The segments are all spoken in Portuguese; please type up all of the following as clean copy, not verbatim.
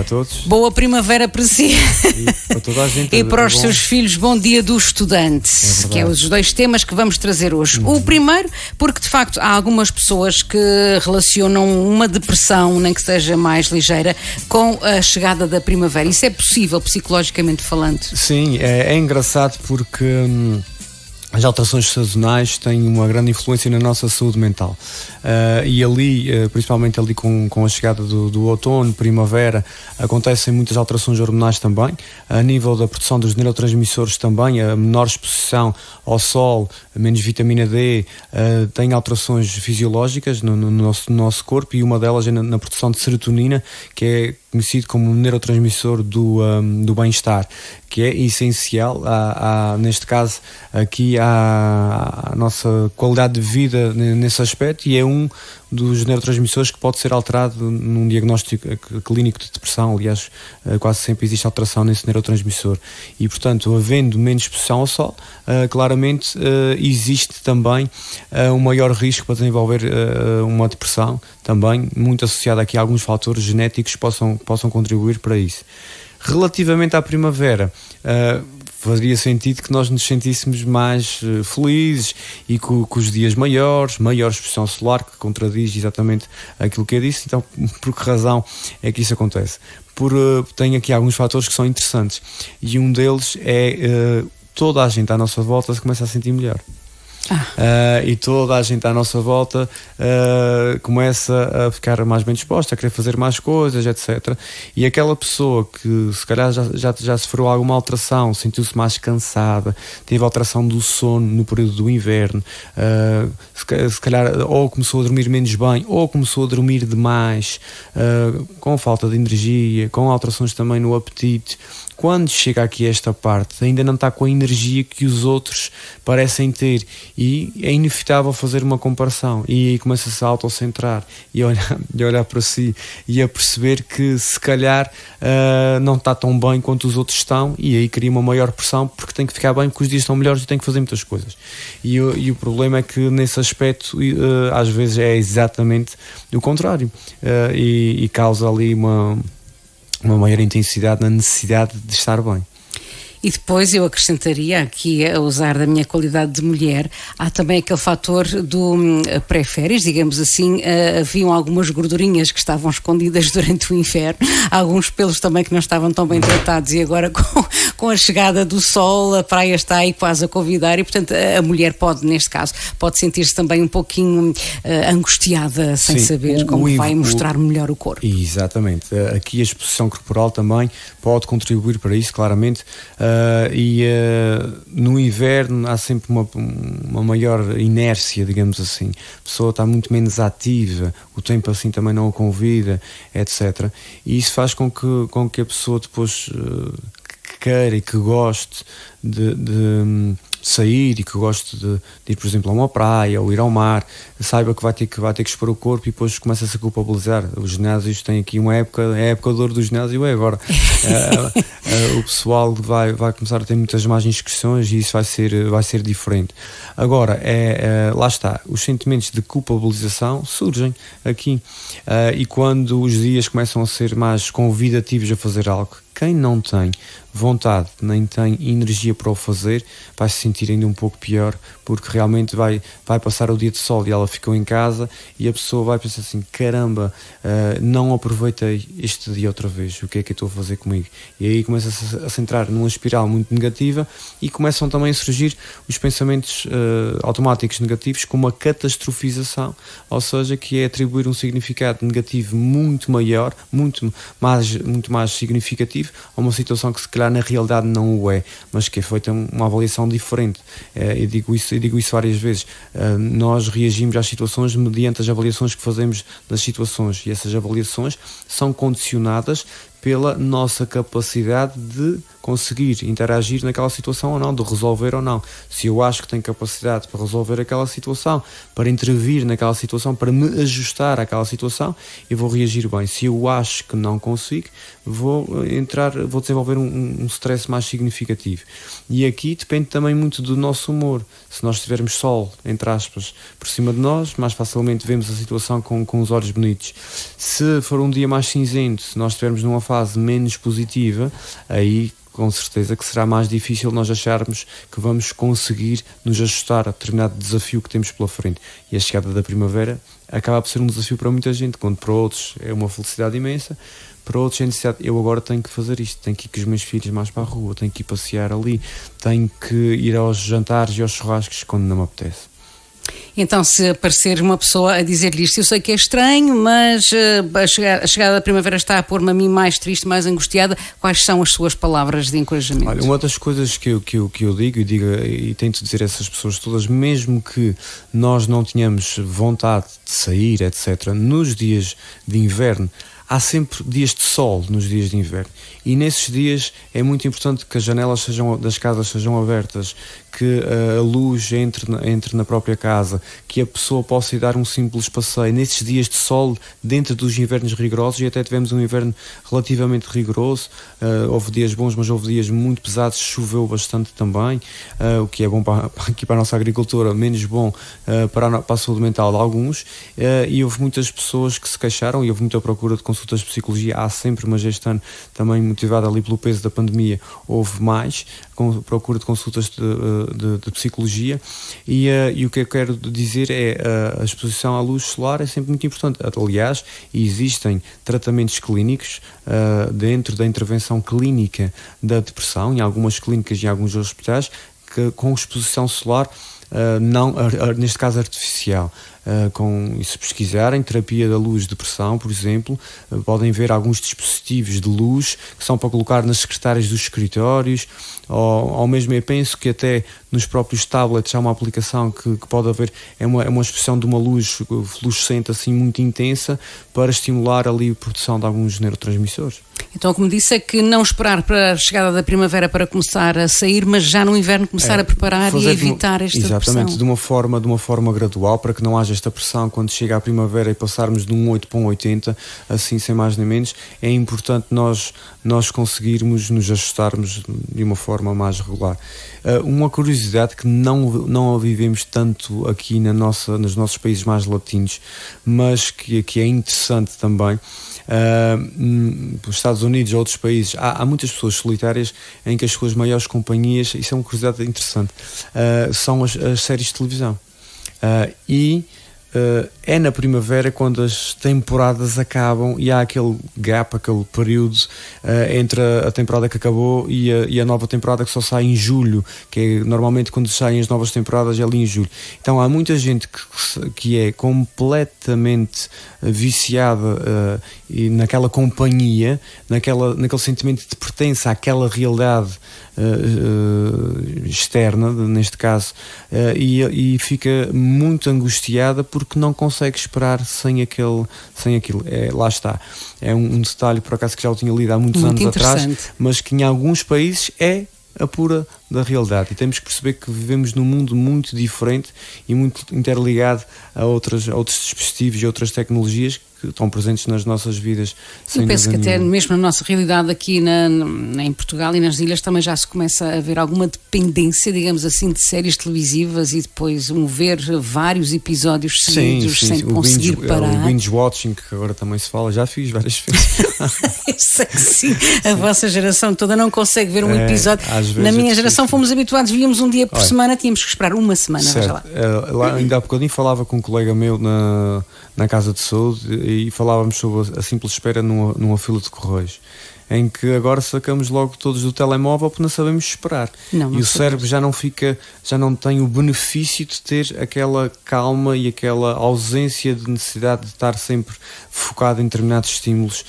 todos. Boa primavera para si. E para toda a gente. E para os seus filhos, bom dia do estudante, que é os dois temas que vamos trazer hoje. O primeiro, porque de facto há algumas pessoas que relacionam uma depressão, nem que seja mais ligeira, com a chegada da primavera. Isso é possível, psicologicamente falando? Sim, é engraçado porque as alterações sazonais têm uma grande influência na nossa saúde mental. E ali, principalmente ali com a chegada do outono, primavera, acontecem muitas alterações hormonais também. A nível da produção dos neurotransmissores também, a menor exposição ao sol, menos vitamina D, tem alterações fisiológicas no nosso corpo, e uma delas é na produção de serotonina, que é conhecido como neurotransmissor do bem-estar, que é essencial, neste caso, aqui à nossa qualidade de vida nesse aspecto, e é um dos neurotransmissores que pode ser alterado num diagnóstico clínico de depressão. Aliás, quase sempre existe alteração nesse neurotransmissor. E, portanto, havendo menos exposição ao sol, claramente existe também um maior risco para desenvolver uma depressão, também muito associada aqui a alguns fatores genéticos que possam contribuir para isso. Relativamente à primavera, faria sentido que nós nos sentíssemos mais felizes e com os dias maior exposição solar, que contradiz exatamente aquilo que eu disse. Então, por que razão é que isso acontece? Tem aqui alguns fatores que são interessantes, e um deles é toda a gente à nossa volta se começa a sentir melhor. E toda a gente à nossa volta começa a ficar mais bem disposta, a querer fazer mais coisas, etc. E aquela pessoa que se calhar já sofreu alguma alteração, sentiu-se mais cansada, teve alteração do sono no período do inverno, se calhar ou começou a dormir menos bem, ou começou a dormir demais, com falta de energia, com alterações também no apetite. Quando chega aqui a esta parte, ainda não está com a energia que os outros parecem ter, e é inevitável fazer uma comparação, e aí começa-se a autocentrar e olhar para si e a perceber que se calhar não está tão bem quanto os outros estão, e aí cria uma maior pressão, porque tem que ficar bem, porque os dias estão melhores e tem que fazer muitas coisas. E o problema é que nesse aspecto às vezes é exatamente o contrário, e causa ali uma maior intensidade na necessidade de estar bem. E depois eu acrescentaria aqui, a usar da minha qualidade de mulher, há também aquele fator do pré-férias, digamos assim. Haviam algumas gordurinhas que estavam escondidas durante o inverno, alguns pelos também que não estavam tão bem tratados, e agora com a chegada do sol, a praia está aí quase a convidar, e portanto a mulher pode, neste caso, pode sentir-se também um pouquinho angustiada, sem saber como vai mostrar melhor o corpo. Exatamente. Aqui a exposição corporal também pode contribuir para isso, claramente. No inverno há sempre uma maior inércia, digamos assim. A pessoa está muito menos ativa, o tempo assim também não a convida, etc. E isso faz com que a pessoa depois que queira e que goste de sair, e que goste de ir, por exemplo, a uma praia ou ir ao mar, saiba que vai ter que expor o corpo, e depois começa-se a culpabilizar. Os ginásios têm aqui uma época, a época de ouro do ginásio é agora. O pessoal vai começar a ter muitas mais inscrições, e isso vai ser diferente. Agora, lá está, os sentimentos de culpabilização surgem aqui, e quando os dias começam a ser mais convidativos a fazer algo, quem não tem vontade, nem tem energia para o fazer, vai se sentir ainda um pouco pior, porque realmente vai passar o dia de sol e ela ficou em casa, e a pessoa vai pensar assim: caramba, não aproveitei este dia outra vez, o que é que eu estou a fazer comigo? E aí começa-se a centrar numa espiral muito negativa, e começam também a surgir os pensamentos automáticos negativos, como a catastrofização, ou seja, que é atribuir um significado negativo muito maior, muito mais significativo a uma situação que se calhar na realidade não o é, mas que é feita uma avaliação diferente. Eu digo isso várias vezes. Nós reagimos às situações mediante as avaliações que fazemos das situações, e essas avaliações são condicionadas pela nossa capacidade de conseguir interagir naquela situação ou não, de resolver ou não. Se eu acho que tenho capacidade para resolver aquela situação, para intervir naquela situação, para me ajustar àquela situação, eu vou reagir bem. Se eu acho que não consigo, vou desenvolver um stress mais significativo. E aqui depende também muito do nosso humor. Se nós tivermos sol, entre aspas, por cima de nós, mais facilmente vemos a situação com os olhos bonitos. Se for um dia mais cinzento, se nós estivermos numa fase fase menos positiva, aí com certeza que será mais difícil nós acharmos que vamos conseguir nos ajustar a determinado desafio que temos pela frente. E a chegada da primavera acaba por ser um desafio para muita gente, quando para outros é uma felicidade imensa, para outros é necessidade. Eu agora tenho que fazer isto, tenho que ir com os meus filhos mais para a rua, tenho que ir passear ali, tenho que ir aos jantares e aos churrascos quando não me apetece. Então, se aparecer uma pessoa a dizer-lhe isto, eu sei que é estranho, mas a chegada da primavera está a pôr-me a mim mais triste, mais angustiada, quais são as suas palavras de encorajamento? Olha, uma das coisas que eu digo e tento dizer a essas pessoas todas, mesmo que nós não tenhamos vontade de sair, etc., nos dias de inverno, há sempre dias de sol nos dias de inverno, e nesses dias é muito importante que as janelas das casas sejam abertas, que a luz entre na própria casa, que a pessoa possa ir dar um simples passeio nesses dias de sol, dentro dos invernos rigorosos, e até tivemos um inverno relativamente rigoroso. Houve dias bons, mas houve dias muito pesados, choveu bastante também, o que é bom aqui para a nossa agricultura, menos bom para a saúde mental de alguns, e houve muitas pessoas que se queixaram, e houve muita procura de consultas de psicologia, há sempre, mas este ano também motivado ali pelo peso da pandemia, houve mais procura de consultas de psicologia, e o que eu quero dizer é a exposição à luz solar é sempre muito importante. Aliás, existem tratamentos clínicos dentro da intervenção clínica da depressão, em algumas clínicas e em alguns hospitais, que, com exposição solar, neste caso artificial. E se pesquisarem terapia da luz de depressão, por exemplo, podem ver alguns dispositivos de luz que são para colocar nas secretárias dos escritórios, ou mesmo eu penso que até nos próprios tablets há uma aplicação que pode haver, é uma expressão de uma luz fluorescente assim muito intensa para estimular ali a produção de alguns neurotransmissores. Então, como disse, é que não esperar para a chegada da primavera para começar a sair, mas já no inverno começar a preparar e a evitar esta pressão. Exatamente, de uma forma gradual, para que não haja esta pressão quando chega a primavera e passarmos de um 8 para um 80, assim sem mais nem menos. É importante nós conseguirmos nos ajustarmos de uma forma mais regular. Uma curiosidade que não a vivemos tanto aqui nos nossos países mais latinos, mas que é interessante também. Nos Estados Unidos ou outros países há muitas pessoas solitárias em que as suas maiores companhias, isso é uma curiosidade interessante, são as séries de televisão, é na primavera quando as temporadas acabam e há aquele gap, aquele período entre a temporada que acabou e a nova temporada que só sai em julho, que é normalmente quando saem as novas temporadas é ali em julho. Então há muita gente que é completamente viciada e naquela companhia, naquele sentimento de pertença àquela realidade externa, neste caso, e fica muito angustiada porque não consegue esperar sem aquilo. Lá está. É um detalhe, por acaso, que já o tinha lido há muitos anos atrás, mas que em alguns países é a pura da realidade, e temos que perceber que vivemos num mundo muito diferente e muito interligado a outros dispositivos e outras tecnologias que estão presentes nas nossas vidas. Eu penso que até mesmo na nossa realidade aqui em Portugal e nas ilhas também já se começa a ver alguma dependência, digamos assim, de séries televisivas e depois ver vários episódios seguidos sem conseguir parar. O binge watching, que agora também se fala, já fiz várias vezes. Eu sei que sim, a vossa geração toda não consegue ver um episódio. Na minha geração fomos habituados, víamos um dia por semana, tínhamos que esperar uma semana. Certo. Lá, ainda há bocadinho falava com um colega meu na Casa de Saúde e falávamos sobre a simples espera numa fila de correios, em que agora sacamos logo todos do telemóvel porque não sabemos esperar. Não e o cérebro já não tem o benefício de ter aquela calma e aquela ausência de necessidade de estar sempre focado em determinados estímulos,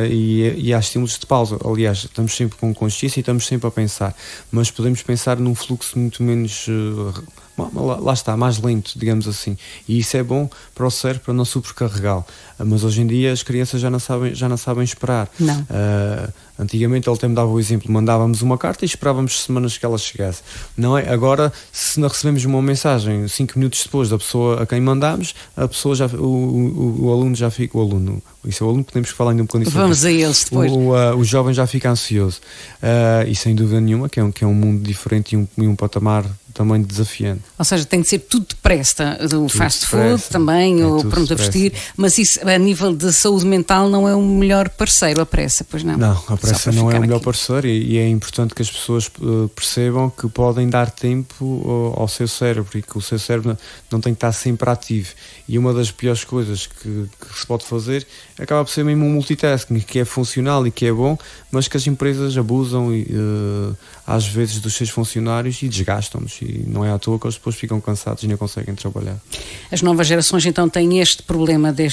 e há estímulos de pausa. Aliás, estamos sempre com consciência e estamos sempre a pensar, mas podemos pensar num fluxo muito menos lá está, mais lento, digamos assim, e isso é bom para o cérebro, para não sobrecarregá-lo. Mas hoje em dia as crianças já não sabem esperar. Não. Antigamente ele até me dava o exemplo, mandávamos uma carta e esperávamos semanas que ela chegasse. Não é? Agora, se não recebemos uma mensagem 5 minutos depois da pessoa a quem mandámos, a pessoa o aluno já fica, o isso é o aluno, podemos falar ainda um bocadinho sobre Vamos a eles depois. O jovem já fica ansioso, e sem dúvida nenhuma que é um mundo diferente e um patamar também desafiante. Ou seja, tem de ser tudo depressa, do fast food também, o pronto a vestir, mas isso a nível de saúde mental não é o melhor parceiro, a pressa, pois não? Não, a pressa não é o melhor parceiro, e é importante que as pessoas percebam que podem dar tempo ao seu cérebro, e que o seu cérebro não tem que estar sempre ativo. E uma das piores coisas que se pode fazer acaba por ser mesmo um multitasking, que é funcional e que é bom, mas que as empresas abusam às vezes dos seus funcionários e desgastam-nos, e não é à toa que eles depois ficam cansados e não conseguem trabalhar. As novas gerações então têm este problema de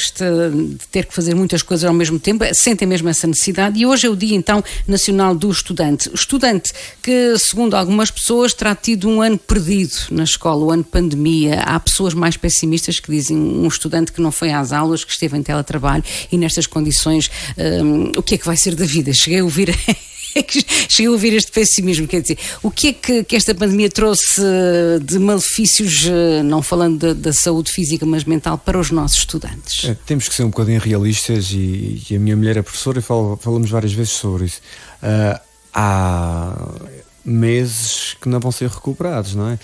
ter que fazer muitas coisas ao mesmo tempo, sentem mesmo essa necessidade, e hoje é o Dia então Nacional do Estudante. O estudante que, segundo algumas pessoas, terá tido um ano perdido na escola, o ano de pandemia. Há pessoas mais pessimistas que dizem um estudante que não foi às aulas, que esteve em teletrabalho e nestas condições, o que é que vai ser da vida? Cheguei a ouvir este pessimismo, quer dizer, o que é que esta pandemia trouxe de malefícios, não falando da saúde física, mas mental, para os nossos estudantes? Temos que ser um bocadinho realistas, e a minha mulher é professora e falamos várias vezes sobre isso. Há meses que não vão ser recuperados, não é?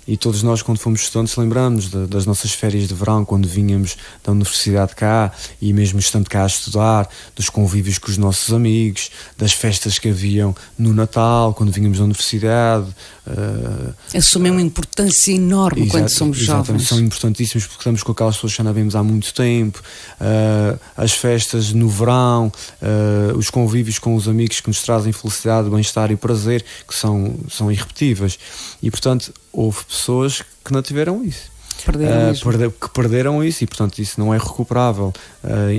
E todos nós, quando fomos estudantes, lembramos das nossas férias de verão, quando vínhamos da universidade cá, e mesmo estando cá a estudar, dos convívios com os nossos amigos, das festas que haviam no Natal, quando vínhamos da universidade. Assumem uma importância enorme quando somos jovens. São importantíssimos, porque estamos com aquelas pessoas que já não vemos há muito tempo. As festas no verão, os convívios com os amigos que nos trazem felicidade, bem-estar e prazer, que são irrepetíveis. E, portanto, houve pessoas que não tiveram isso. Perderam isso, e portanto isso não é recuperável,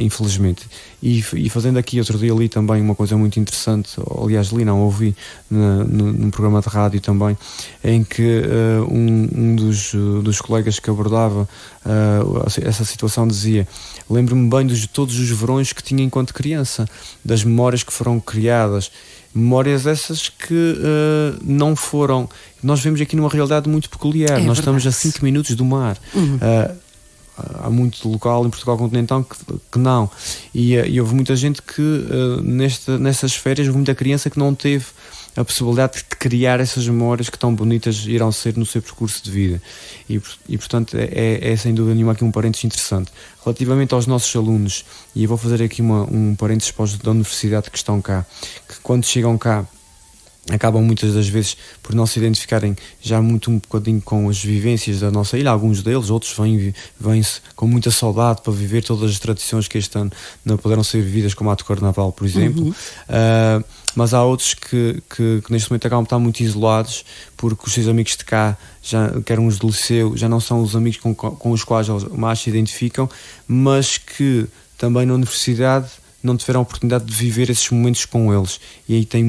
infelizmente. E fazendo aqui, outro dia li também uma coisa muito interessante, aliás ouvi num programa de rádio também, em que um dos colegas que abordava essa situação dizia: lembro-me bem de todos os verões que tinha enquanto criança, das memórias que foram criadas, memórias essas que não foram. Nós vivemos aqui numa realidade muito peculiar. Nós estamos a 5 minutos do mar. Há muito local em Portugal continental que não. E houve muita gente que nessas férias, houve muita criança que não teve a possibilidade de criar essas memórias que tão bonitas irão ser no seu percurso de vida. E portanto é sem dúvida nenhuma aqui um parênteses interessante. Relativamente aos nossos alunos, e eu vou fazer aqui um parênteses para os da universidade que estão cá, que quando chegam cá acabam muitas das vezes por não se identificarem já um bocadinho com as vivências da nossa ilha. Alguns deles, outros vêm-se com muita saudade para viver todas as tradições que este ano não puderam ser vividas, como a do Carnaval, por exemplo. Mas há outros que neste momento acabam de estar muito isolados, porque os seus amigos de cá, que eram os do liceu, já não são os amigos com os quais eles mais se identificam, mas que também na universidade não tiveram a oportunidade de viver esses momentos com eles. E aí tem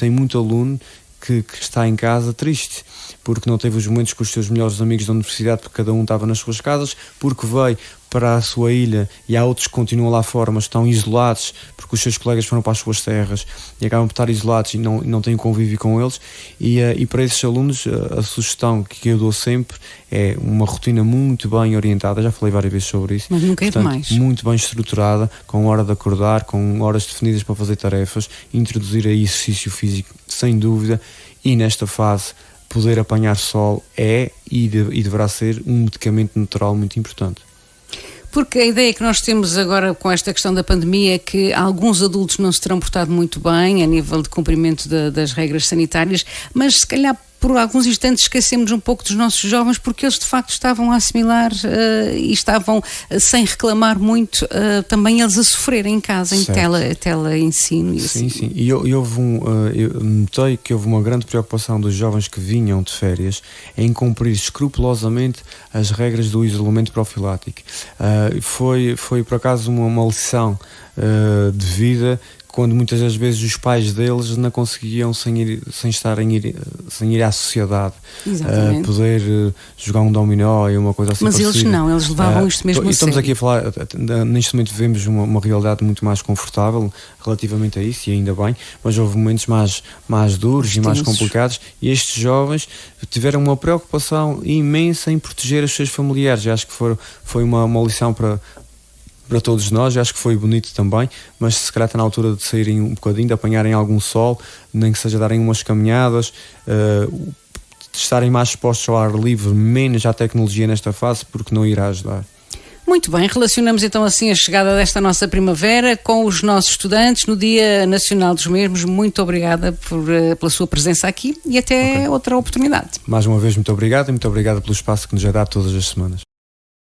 muito aluno que está em casa triste, porque não teve os momentos com os seus melhores amigos da universidade, porque cada um estava nas suas casas, porque veio para a sua ilha, e há outros que continuam lá fora, mas estão isolados, porque os seus colegas foram para as suas terras e acabam por estar isolados e não têm convívio com eles. E para esses alunos, a sugestão que eu dou sempre é uma rotina muito bem orientada, já falei várias vezes sobre isso, mas nunca é demais. Muito bem estruturada, com hora de acordar, com horas definidas para fazer tarefas, introduzir aí exercício físico, sem dúvida, e nesta fase poder apanhar sol e deverá ser um medicamento natural muito importante. Porque a ideia que nós temos agora com esta questão da pandemia é que alguns adultos não se terão portado muito bem a nível de cumprimento das regras sanitárias, mas se calhar por alguns instantes esquecemos um pouco dos nossos jovens, porque eles de facto estavam a assimilar e estavam sem reclamar muito, também eles a sofrer em casa, em tele-ensino. Sim, sim. E eu notei que houve uma grande preocupação dos jovens que vinham de férias em cumprir escrupulosamente as regras do isolamento profilático. Foi por acaso uma lição de vida, quando muitas das vezes os pais deles não conseguiam sem ir à sociedade, poder jogar um dominó e uma coisa assim. Mas parecida. Eles levavam isto mesmo a sério. Estamos aqui a falar, neste momento vivemos uma realidade muito mais confortável relativamente a isso, e ainda bem, mas houve momentos mais duros e mais complicados, e estes jovens tiveram uma preocupação imensa em proteger os seus familiares. Eu acho que foi uma lição para todos nós, acho que foi bonito também, mas se calhar está na altura de saírem um bocadinho, de apanharem algum sol, nem que seja darem umas caminhadas, de estarem mais expostos ao ar livre, menos à tecnologia nesta fase, porque não irá ajudar. Muito bem, relacionamos então assim a chegada desta nossa primavera com os nossos estudantes no Dia Nacional dos mesmos. Muito obrigada pela sua presença aqui e até outra oportunidade. Mais uma vez, muito obrigado e muito obrigado pelo espaço que nos é dado todas as semanas.